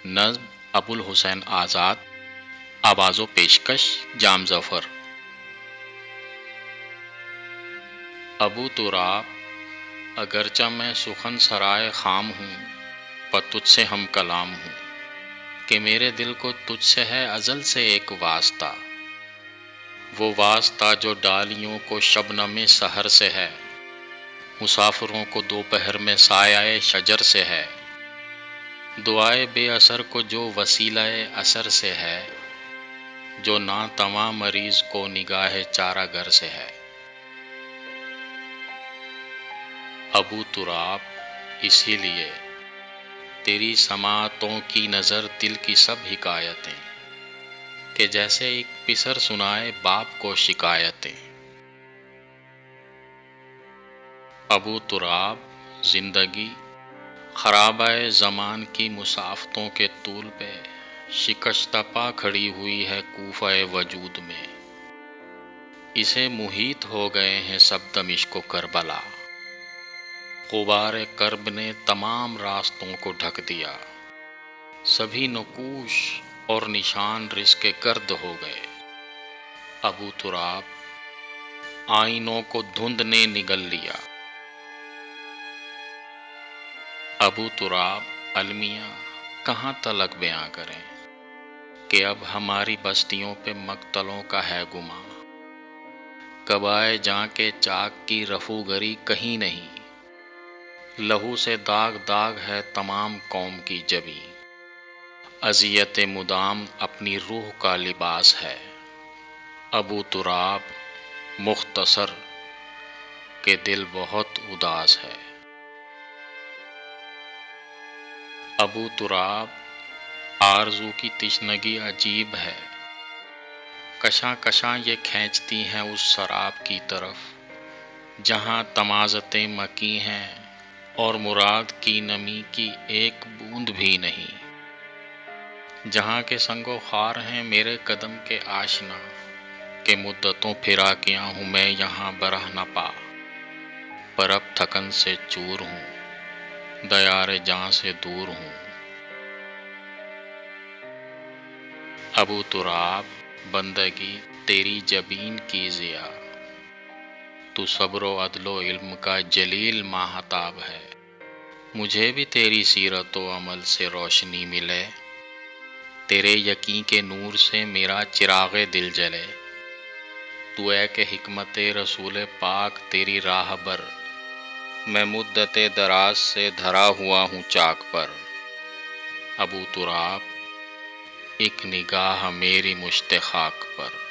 نظم ابو الحسین آزاد، آواز و پیشکش جام ظفر۔ ابو تراب، اگرچہ میں سخن سرائے خام ہوں، پر تجھ سے ہم کلام ہوں، کہ میرے دل کو تجھ سے ہے ازل سے ایک واسطہ، وہ واسطہ جو ڈالیوں کو شبنم سحر سے ہے، مسافروں کو دوپہر میں سایہ شجر سے ہے، دعائے بے اثر کو جو وسیلہ اثر سے ہے، جو ناتواں مریض کو نگاہ چارہ گر سے ہے۔ ابو تراب، اسی لیے تیری سماعتوں کی نظر دل کی سب حکایتیں، کہ جیسے ایک پسر سنائے باپ کو شکایتیں۔ ابو تراب، زندگی خرابہ زمان کی مسافتوں کے طول پہ شکستہ پا کھڑی ہوئی ہے کوفہ وجود میں، اسے محیط ہو گئے ہیں سب دمشق و کربلا، غبار کرب نے تمام راستوں کو ڈھک دیا، سبھی نقوش اور نشان رزق گرد ہو گئے۔ ابو تراب، آئینوں کو دھند نے نگل لیا۔ ابو تراب، المیہ کہاں تلک بیاں کریں، کہ اب ہماری بستیوں پہ مقتلوں کا ہے گماں، قبائے جاں کے چاک کی رفوگری کہیں نہیں، لہو سے داغ داغ ہے تمام قوم کی جبیں، اذیت مدام اپنی روح کا لباس ہے۔ ابو تراب، مختصر کہ دل بہت اداس ہے۔ ابو تراب، آرزو کی تشنگی عجیب ہے، کشاں کشاں یہ کھینچتی ہیں اس سراب کی طرف، جہاں تمازتیں مکی ہیں اور مراد کی نمی کی ایک بوند بھی نہیں، جہاں کے سنگ و خار ہیں میرے قدم کے آشنا، کہ مدتوں پھرا کیا ہوں میں یہاں برہ نہ پا، پر اب تھکن سے چور ہوں، دیار جاں سے دور ہوں۔ ابو تراب، بندگی تیری جبین کی ضیاء، تو صبر و عدل و علم کا جلیل ماہتاب ہے، مجھے بھی تیری سیرت و عمل سے روشنی ملے، تیرے یقین کے نور سے میرا چراغ دل جلے، تو اے کہ حکمت رسول پاک تیری راہ بر، میں مدت دراز سے دھرا ہوا ہوں چاک پر۔ ابو تراب، ایک نگاہ میری مشت خاک پر۔